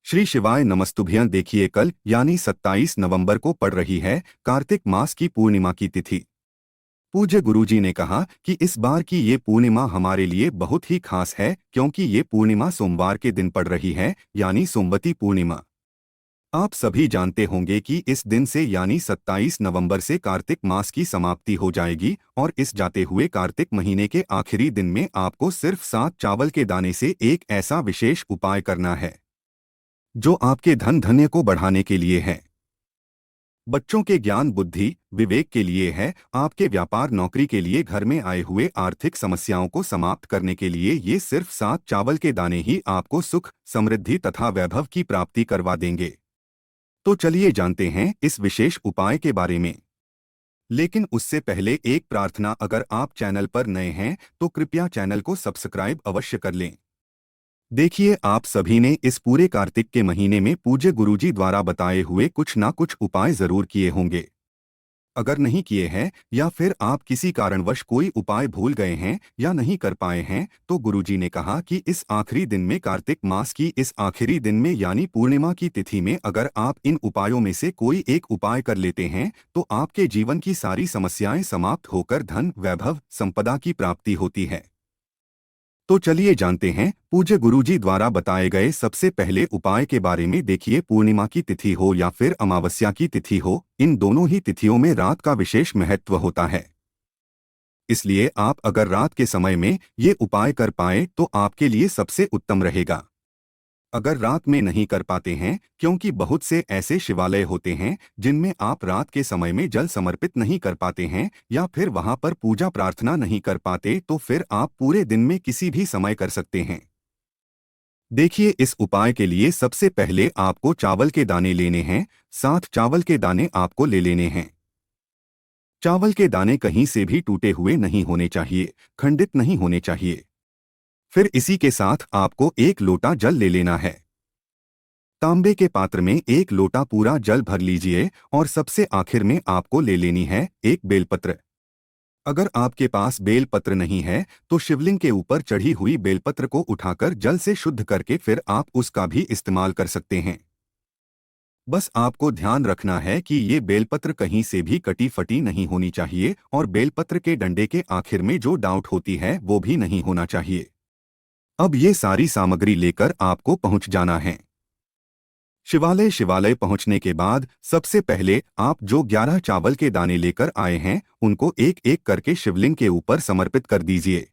श्री शिवाय नमस्तुभ्यं। देखिए कल यानी 27 नवंबर को पड़ रही है कार्तिक मास की पूर्णिमा की तिथि। पूज्य गुरुजी ने कहा कि इस बार की ये पूर्णिमा हमारे लिए बहुत ही खास है क्योंकि ये पूर्णिमा सोमवार के दिन पड़ रही है यानी सोमवती पूर्णिमा। आप सभी जानते होंगे कि इस दिन से यानी 27 नवंबर से कार्तिक मास की समाप्ति हो जाएगी और इस जाते हुए कार्तिक महीने के आखिरी दिन में आपको सिर्फ 7 चावल के दाने से एक ऐसा विशेष उपाय करना है जो आपके धन धन्य को बढ़ाने के लिए है, बच्चों के ज्ञान बुद्धि विवेक के लिए है, आपके व्यापार नौकरी के लिए, घर में आए हुए आर्थिक समस्याओं को समाप्त करने के लिए। ये सिर्फ 7 चावल के दाने ही आपको सुख समृद्धि तथा वैभव की प्राप्ति करवा देंगे। तो चलिए जानते हैं इस विशेष उपाय के बारे में। लेकिन उससे पहले एक प्रार्थना, अगर आप चैनल पर नए हैं तो कृपया चैनल को सब्सक्राइब अवश्य कर लें। देखिए, आप सभी ने इस पूरे कार्तिक के महीने में पूज्य गुरुजी द्वारा बताए हुए कुछ ना कुछ उपाय जरूर किए होंगे। अगर नहीं किए हैं या फिर आप किसी कारणवश कोई उपाय भूल गए हैं या नहीं कर पाए हैं तो गुरुजी ने कहा कि इस आखिरी दिन में, कार्तिक मास की इस आखिरी दिन में यानी पूर्णिमा की तिथि में अगर आप इन उपायों में से कोई एक उपाय कर लेते हैं तो आपके जीवन की सारी समस्याएं समाप्त होकर धन वैभव संपदा की प्राप्ति होती है। तो चलिए जानते हैं पूज्य गुरुजी द्वारा बताए गए सबसे पहले उपाय के बारे में। देखिए, पूर्णिमा की तिथि हो या फिर अमावस्या की तिथि हो, इन दोनों ही तिथियों में रात का विशेष महत्व होता है। इसलिए आप अगर रात के समय में ये उपाय कर पाए तो आपके लिए सबसे उत्तम रहेगा। अगर रात में नहीं कर पाते हैं, क्योंकि बहुत से ऐसे शिवालय होते हैं जिनमें आप रात के समय में जल समर्पित नहीं कर पाते हैं या फिर वहां पर पूजा प्रार्थना नहीं कर पाते, तो फिर आप पूरे दिन में किसी भी समय कर सकते हैं। देखिए, इस उपाय के लिए सबसे पहले आपको चावल के दाने लेने हैं। 7 चावल के दाने आपको ले लेने हैं। चावल के दाने कहीं से भी टूटे हुए नहीं होने चाहिए, खंडित नहीं होने चाहिए। फिर इसी के साथ आपको एक लोटा जल ले लेना है। तांबे के पात्र में एक लोटा पूरा जल भर लीजिए और सबसे आखिर में आपको ले लेनी है एक बेलपत्र। अगर आपके पास बेलपत्र नहीं है तो शिवलिंग के ऊपर चढ़ी हुई बेलपत्र को उठाकर जल से शुद्ध करके फिर आप उसका भी इस्तेमाल कर सकते हैं। बस आपको ध्यान रखना है कि ये बेलपत्र कहीं से भी कटी फटी नहीं होनी चाहिए और बेलपत्र के डंडे के आखिर में जो डाउट होती है वो भी नहीं होना चाहिए। अब ये सारी सामग्री लेकर आपको पहुंच जाना है शिवालय। शिवालय पहुंचने के बाद सबसे पहले आप जो 11 चावल के दाने लेकर आए हैं उनको एक एक करके शिवलिंग के ऊपर समर्पित कर दीजिए।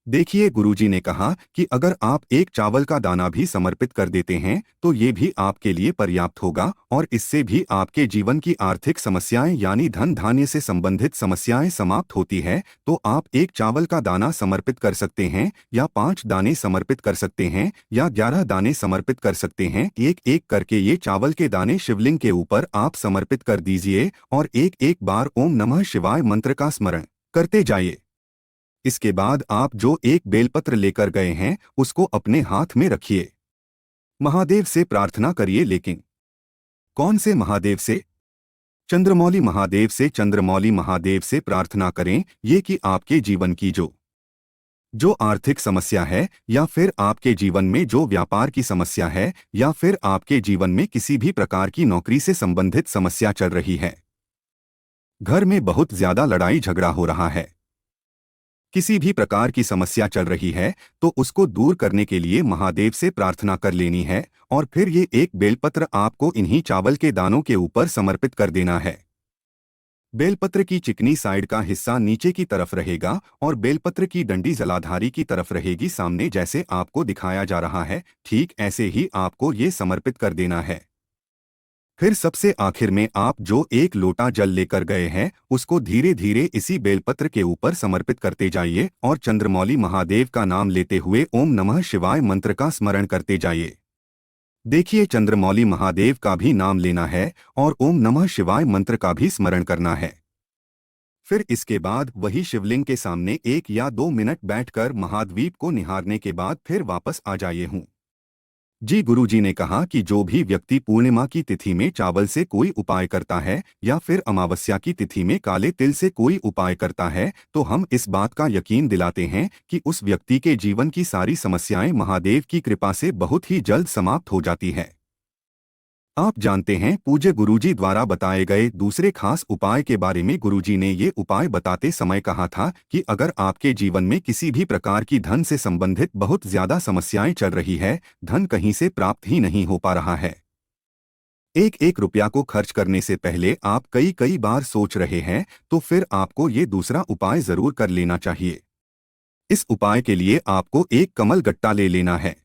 देखिए, गुरुजी ने कहा कि अगर आप एक चावल का दाना भी समर्पित कर देते हैं तो ये भी आपके लिए पर्याप्त होगा और इससे भी आपके जीवन की आर्थिक समस्याएं यानी धन धान्य से संबंधित समस्याएं समाप्त होती है। तो आप एक चावल का दाना समर्पित कर सकते हैं या 5 दाने समर्पित कर सकते हैं या 11 दाने समर्पित कर सकते हैं। एक एक करके ये चावल के दाने शिवलिंग के ऊपर आप समर्पित कर दीजिए और एक एक बार ओम नमः शिवाय मंत्र का स्मरण करते जाइए। इसके बाद आप जो एक बेलपत्र लेकर गए हैं उसको अपने हाथ में रखिए। महादेव से प्रार्थना करिए, लेकिन कौन से महादेव से? चंद्रमौली महादेव से। चंद्रमौली महादेव से प्रार्थना करें ये कि आपके जीवन की जो आर्थिक समस्या है या फिर आपके जीवन में जो व्यापार की समस्या है या फिर आपके जीवन में किसी भी प्रकार की नौकरी से संबंधित समस्या चल रही है, घर में बहुत ज्यादा लड़ाई झगड़ा हो रहा है, किसी भी प्रकार की समस्या चल रही है, तो उसको दूर करने के लिए महादेव से प्रार्थना कर लेनी है और फिर ये एक बेलपत्र आपको इन्हीं चावल के दानों के ऊपर समर्पित कर देना है। बेलपत्र की चिकनी साइड का हिस्सा नीचे की तरफ रहेगा और बेलपत्र की डंडी जलाधारी की तरफ रहेगी सामने, जैसे आपको दिखाया जा रहा है। ठीक ऐसे ही आपको ये समर्पित कर देना है। फिर सबसे आखिर में आप जो एक लोटा जल लेकर गए हैं उसको धीरे धीरे इसी बेलपत्र के ऊपर समर्पित करते जाइए और चंद्रमौली महादेव का नाम लेते हुए ओम नमः शिवाय मंत्र का स्मरण करते जाइए। देखिए, चंद्रमौली महादेव का भी नाम लेना है और ओम नमः शिवाय मंत्र का भी स्मरण करना है। फिर इसके बाद वही शिवलिंग के सामने 1 या 2 मिनट बैठकर महाद्वीप को निहारने के बाद फिर वापस आ जाइए हूँ। जी गुरुजी ने कहा कि जो भी व्यक्ति पूर्णिमा की तिथि में चावल से कोई उपाय करता है या फिर अमावस्या की तिथि में काले तिल से कोई उपाय करता है तो हम इस बात का यकीन दिलाते हैं कि उस व्यक्ति के जीवन की सारी समस्याएं महादेव की कृपा से बहुत ही जल्द समाप्त हो जाती है। आप जानते हैं पूज्य गुरुजी द्वारा बताए गए दूसरे खास उपाय के बारे में। गुरुजी ने ये उपाय बताते समय कहा था कि अगर आपके जीवन में किसी भी प्रकार की धन से संबंधित बहुत ज्यादा समस्याएं चल रही है, धन कहीं से प्राप्त ही नहीं हो पा रहा है, एक एक रुपया को खर्च करने से पहले आप कई कई बार सोच रहे हैं, तो फिर आपको ये दूसरा उपाय जरूर कर लेना चाहिए। इस उपाय के लिए आपको एक कमल गट्टा ले लेना है।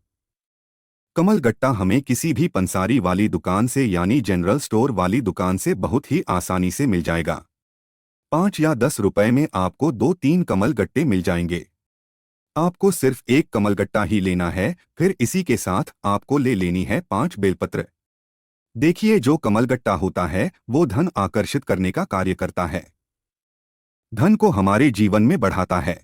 कमल गट्टा हमें किसी भी पंसारी वाली दुकान से यानी जनरल स्टोर वाली दुकान से बहुत ही आसानी से मिल जाएगा। 5 या 10 रुपए में आपको 2-3 कमल गट्टे मिल जाएंगे। आपको सिर्फ एक कमल गट्टा ही लेना है, फिर इसी के साथ आपको ले लेनी है 5 बेलपत्र। देखिए, जो कमल गट्टा होता है वो धन आकर्षित करने का कार्य करता है, धन को हमारे जीवन में बढ़ाता है,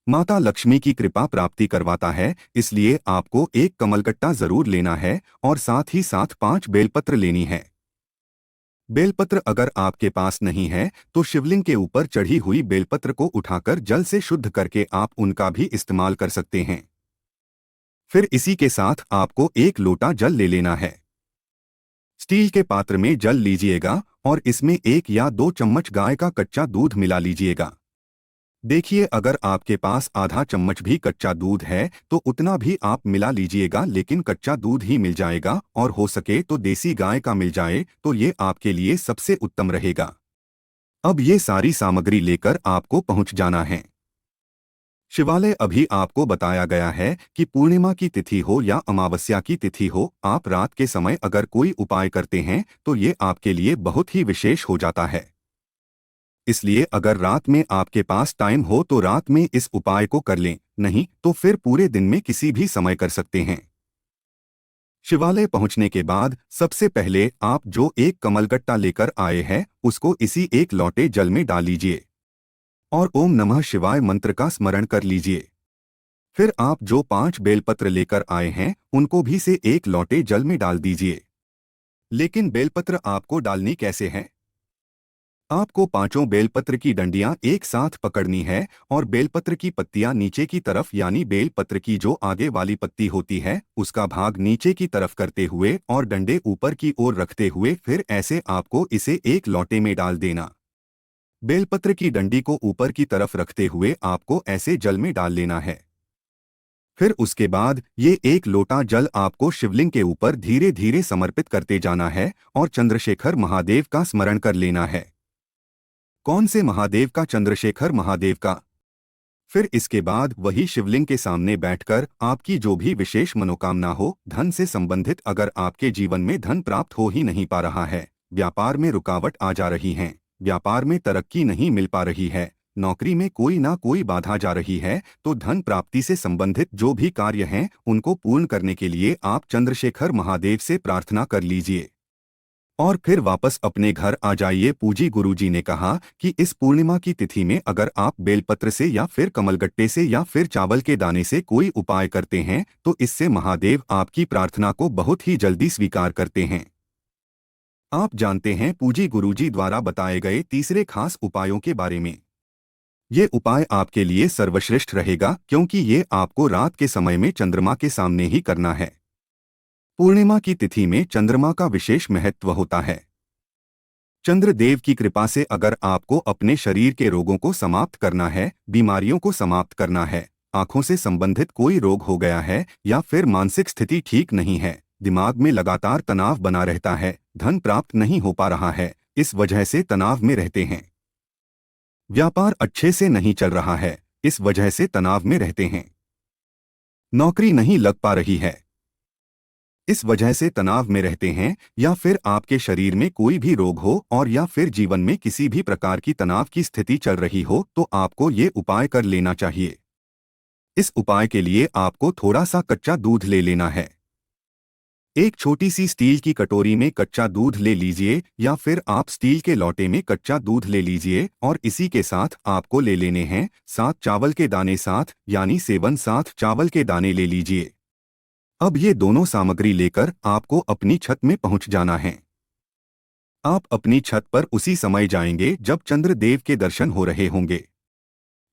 माता लक्ष्मी की कृपा प्राप्ति करवाता है। इसलिए आपको एक कमलगट्टा जरूर लेना है और साथ ही साथ 5 बेलपत्र लेनी है। बेलपत्र अगर आपके पास नहीं है तो शिवलिंग के ऊपर चढ़ी हुई बेलपत्र को उठाकर जल से शुद्ध करके आप उनका भी इस्तेमाल कर सकते हैं। फिर इसी के साथ आपको एक लोटा जल ले लेना है। स्टील के पात्र में जल लीजिएगा और इसमें 1 या 2 चम्मच गाय का कच्चा दूध मिला लीजिएगा। देखिए, अगर आपके पास आधा चम्मच भी कच्चा दूध है तो उतना भी आप मिला लीजिएगा, लेकिन कच्चा दूध ही मिल जाएगा और हो सके तो देसी गाय का मिल जाए तो ये आपके लिए सबसे उत्तम रहेगा। अब ये सारी सामग्री लेकर आपको पहुंच जाना है शिवालय। अभी आपको बताया गया है कि पूर्णिमा की तिथि हो या अमावस्या की तिथि हो, आप रात के समय अगर कोई उपाय करते हैं तो ये आपके लिए बहुत ही विशेष हो जाता है। इसलिए अगर रात में आपके पास टाइम हो तो रात में इस उपाय को कर लें, नहीं तो फिर पूरे दिन में किसी भी समय कर सकते हैं। शिवालय पहुंचने के बाद सबसे पहले आप जो एक कमलगट्टा लेकर आए हैं उसको इसी एक लोटे जल में डाल लीजिए और ओम नमः शिवाय मंत्र का स्मरण कर लीजिए। फिर आप जो 5 बेलपत्र लेकर आए हैं उनको भी से एक लोटे जल में डाल दीजिए। लेकिन बेलपत्र आपको डालनी कैसे है? आपको 5 बेलपत्र की डंडियां एक साथ पकड़नी है और बेलपत्र की पत्तियां नीचे की तरफ यानी बेलपत्र की जो आगे वाली पत्ती होती है उसका भाग नीचे की तरफ करते हुए और डंडे ऊपर की ओर रखते हुए फिर ऐसे आपको इसे एक लोटे में डाल देना। बेलपत्र की डंडी को ऊपर की तरफ रखते हुए आपको ऐसे जल में डाल लेना है। फिर उसके बाद ये एक लोटा जल आपको शिवलिंग के ऊपर धीरे धीरे समर्पित करते जाना है और चंद्रशेखर महादेव का स्मरण कर लेना है। कौन से महादेव का? चंद्रशेखर महादेव का। फिर इसके बाद वही शिवलिंग के सामने बैठकर आपकी जो भी विशेष मनोकामना हो, धन से संबंधित, अगर आपके जीवन में धन प्राप्त हो ही नहीं पा रहा है, व्यापार में रुकावट आ जा रही है, व्यापार में तरक्की नहीं मिल पा रही है, नौकरी में कोई ना कोई बाधा जा रही है, तो धन प्राप्ति से संबंधित जो भी कार्य हैं उनको पूर्ण करने के लिए आप चंद्रशेखर महादेव से प्रार्थना कर लीजिए और फिर वापस अपने घर आ जाइए। पूजी गुरुजी ने कहा कि इस पूर्णिमा की तिथि में अगर आप बेलपत्र से या फिर कमलगट्टे से या फिर चावल के दाने से कोई उपाय करते हैं तो इससे महादेव आपकी प्रार्थना को बहुत ही जल्दी स्वीकार करते हैं। आप जानते हैं पूजी गुरुजी द्वारा बताए गए तीसरे खास उपायों के बारे में। ये उपाय आपके लिए सर्वश्रेष्ठ रहेगा क्योंकि ये आपको रात के समय में चंद्रमा के सामने ही करना है। पूर्णिमा की तिथि में चंद्रमा का विशेष महत्व होता है। चंद्रदेव की कृपा से अगर आपको अपने शरीर के रोगों को समाप्त करना है, बीमारियों को समाप्त करना है, आंखों से संबंधित कोई रोग हो गया है या फिर मानसिक स्थिति ठीक नहीं है, दिमाग में लगातार तनाव बना रहता है, धन प्राप्त नहीं हो पा रहा है, इस वजह से तनाव में रहते हैं, व्यापार अच्छे से नहीं चल रहा है, इस वजह से तनाव में रहते हैं, नौकरी नहीं लग पा रही है, इस वजह से तनाव में रहते हैं, या फिर आपके शरीर में कोई भी रोग हो और या फिर जीवन में किसी भी प्रकार की तनाव की स्थिति चल रही हो, तो आपको ये उपाय कर लेना चाहिए। इस उपाय के लिए आपको थोड़ा सा कच्चा दूध ले लेना है। एक छोटी सी स्टील की कटोरी में कच्चा दूध ले लीजिए या फिर आप स्टील के लोटे में कच्चा दूध ले लीजिए और इसी के साथ आपको ले लेने हैं 7 चावल के दाने, 7 यानी 7 चावल के दाने ले लीजिए। अब ये दोनों सामग्री लेकर आपको अपनी छत में पहुंच जाना है। आप अपनी छत पर उसी समय जाएंगे जब चंद्रदेव के दर्शन हो रहे होंगे,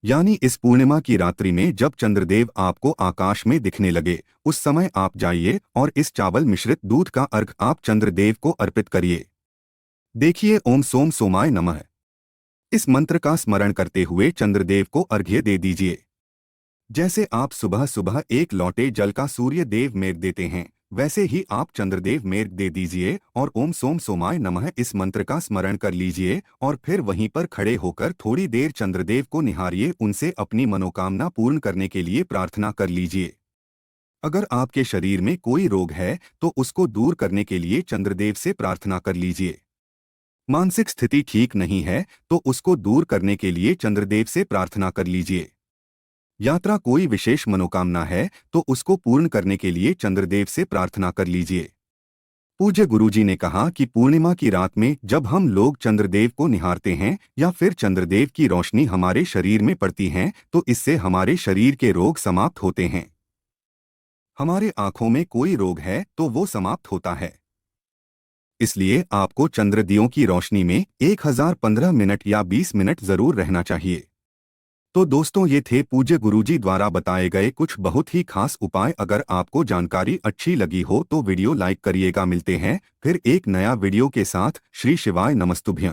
यानी इस पूर्णिमा की रात्रि में जब चंद्रदेव आपको आकाश में दिखने लगे, उस समय आप जाइए और इस चावल मिश्रित दूध का अर्घ आप चंद्रदेव को अर्पित करिए। देखिए, ओम सोम सोमाय नमः इस मंत्र का स्मरण करते हुए चंद्रदेव को अर्घ्य दे दीजिए। जैसे आप सुबह सुबह एक लौटे जल का सूर्य देव मेघ देते हैं, वैसे ही आप चंद्रदेव मेघ दे दीजिए और ओम सोम सोमाय नमः इस मंत्र का स्मरण कर लीजिए और फिर वहीं पर खड़े होकर थोड़ी देर चंद्रदेव को निहारिए, उनसे अपनी मनोकामना पूर्ण करने के लिए प्रार्थना कर लीजिए। अगर आपके शरीर में कोई रोग है तो उसको दूर करने के लिए चंद्रदेव से प्रार्थना कर लीजिए। मानसिक स्थिति ठीक नहीं है तो उसको दूर करने के लिए चंद्रदेव से प्रार्थना कर लीजिए। यात्रा कोई विशेष मनोकामना है तो उसको पूर्ण करने के लिए चंद्रदेव से प्रार्थना कर लीजिए। पूज्य गुरुजी ने कहा कि पूर्णिमा की रात में जब हम लोग चंद्रदेव को निहारते हैं या फिर चंद्रदेव की रोशनी हमारे शरीर में पड़ती है तो इससे हमारे शरीर के रोग समाप्त होते हैं। हमारे आंखों में कोई रोग है तो वो समाप्त होता है। इसलिए आपको चंद्रदियों की रोशनी में 1015 मिनट या 20 मिनट जरूर रहना चाहिए। तो दोस्तों, ये थे पूज्य गुरुजी द्वारा बताए गए कुछ बहुत ही खास उपाय। अगर आपको जानकारी अच्छी लगी हो तो वीडियो लाइक करिएगा। मिलते हैं फिर एक नया वीडियो के साथ। श्री शिवाय नमस्तुभ्यं।